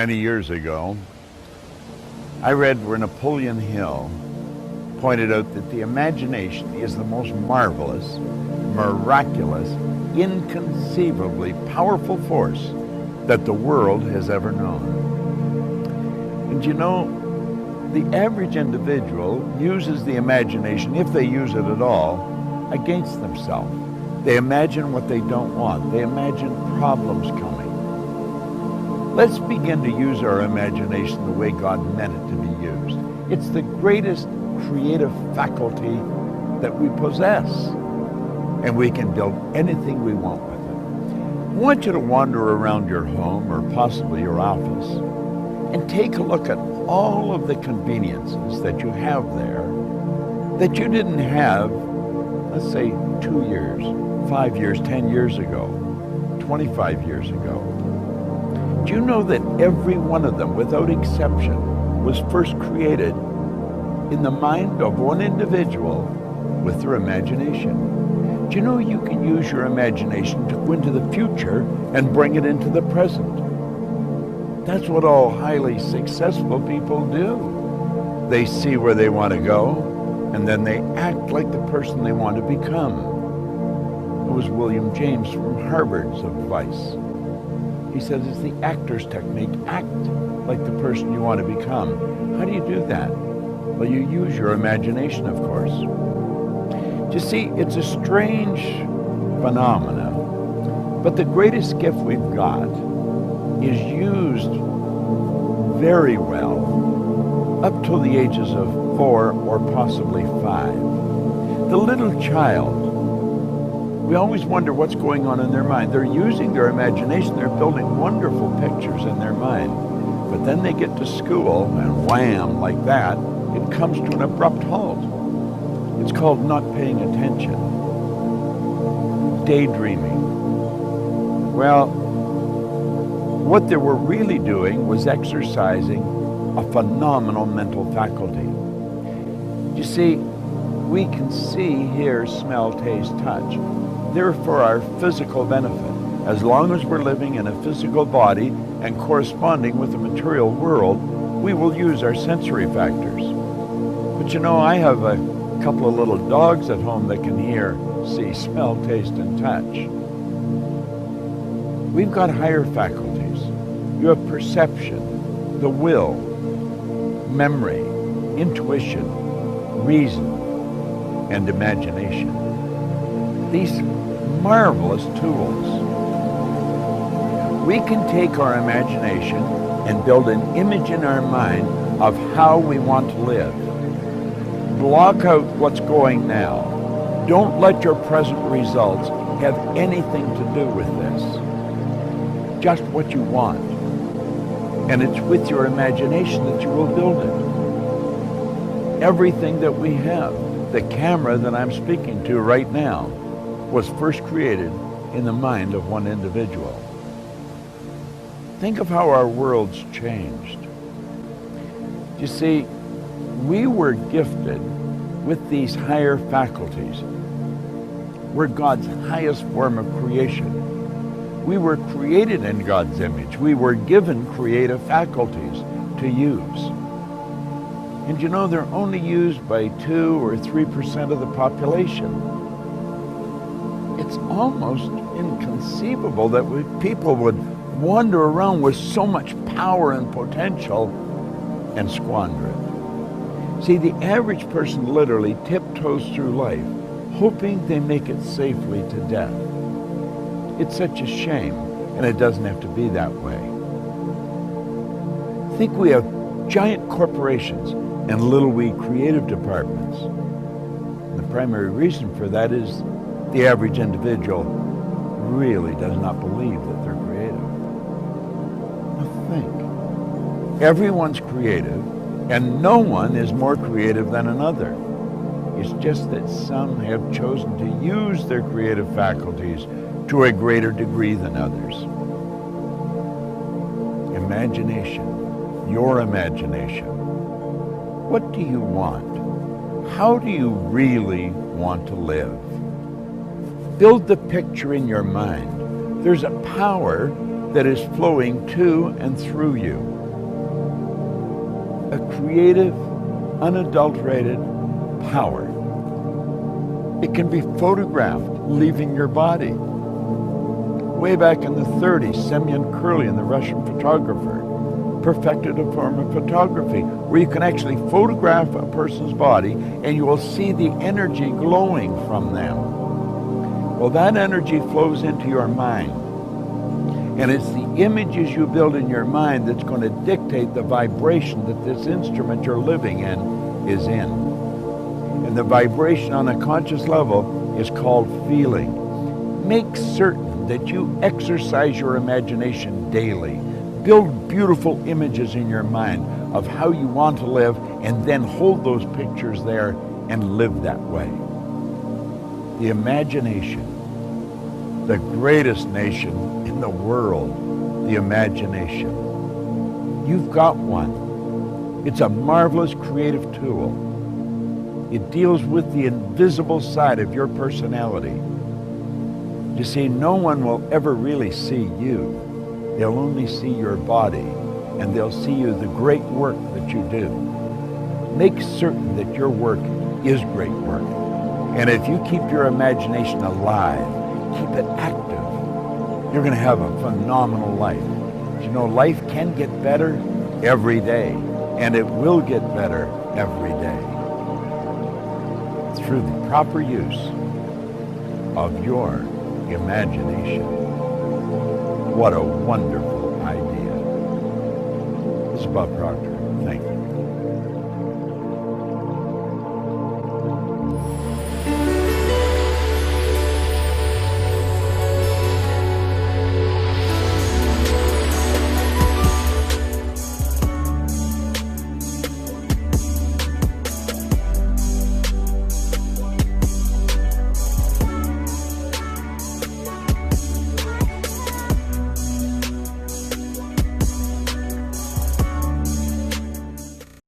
many years ago, I read where Napoleon Hill pointed out that the imagination is the most marvelous, miraculous, inconceivably powerful force that the world has ever known. And you know, the average individual uses the imagination, if they use it at all, against themselves. They imagine what they don't want. They imagine problems coming. Let's begin to use our imagination the way God meant it to be used. It's the greatest creative faculty that we possess, and we can build anything we want with it. I want you to wander around your home or possibly your office and take a look at all of the conveniences that you have there that you didn't have, let's say, 2 years, 5 years, 10 years ago, 25 years ago. Do you know that every one of them, without exception, was first created in the mind of one individual with their imagination? Do you know you can use your imagination to go into the future and bring it into the present? That's what all highly successful people do. They see where they want to go, and then they act like the person they want to become. It was William James from Harvard's advice. He says it's the actor's technique. Act like the person you want to become. How do you do that? Well, you use your imagination, of course. You see, it's a strange phenomena, but the greatest gift we've got is used very well up till the ages of 4 or possibly 5. The little child, we always wonder what's going on in their mind. They're using their imagination. They're building wonderful pictures in their mind. But then they get to school, and wham, like that, it comes to an abrupt halt. It's called not paying attention. Daydreaming. Well, what they were really doing was exercising a phenomenal mental faculty. You see, we can see, hear, smell, taste, touch. They're for our physical benefit. As long as we're living in a physical body and corresponding with the material world, we will use our sensory factors. But you know, I have a couple of little dogs at home that can hear, see, smell, taste, and touch. We've got higher faculties. You have perception, the will, memory, intuition, reason, and imagination. These marvelous tools. We can take our imagination and build an image in our mind of how we want to live. Block out what's going now. Don't let your present results have anything to do with this. Just what you want. And it's with your imagination that you will build it. Everything that we have, the camera that I'm speaking to right now, was first created in the mind of one individual. Think of how our world's changed. You see, we were gifted with these higher faculties. We're God's highest form of creation. We were created in God's image. We were given creative faculties to use. And you know, they're only used by 2 or 3% of the population. It's almost inconceivable that people would wander around with so much power and potential and squander it. See, the average person literally tiptoes through life, hoping they make it safely to death. It's such a shame, and it doesn't have to be that way. I think we have giant corporations and little wee creative departments. And the primary reason for that is the average individual really does not believe that they're creative. Now think. Everyone's creative, and no one is more creative than another. It's just that some have chosen to use their creative faculties to a greater degree than others. Imagination, your imagination. What do you want? How do you really want to live? Build the picture in your mind. There's a power that is flowing to and through you. a creative, unadulterated power. It can be photographed leaving your body. Way back in the 30s, Semyon Kurlin, the Russian photographer, perfected a form of photography where you can actually photograph a person's body and you will see the energy glowing from them. Well, that energy flows into your mind. And it's the images you build in your mind that's going to dictate the vibration that this instrument you're living in is in. And the vibration on a conscious level is called feeling. Make certain that you exercise your imagination daily. Build beautiful images in your mind of how you want to live, and then hold those pictures there and live that way. The imagination, the greatest nation in the world, the imagination. You've got one. It's a marvelous creative tool. It deals with the invisible side of your personality. You see, no one will ever really see you. They'll only see your body, and they'll see you the great work that you do. Make certain that your work is great work. And if you keep your imagination alive, keep it active, you're going to have a phenomenal life. You know, life can get better every day, and it will get better every day through the proper use of your imagination. What a wonderful idea. This is Bob Proctor. Thank you.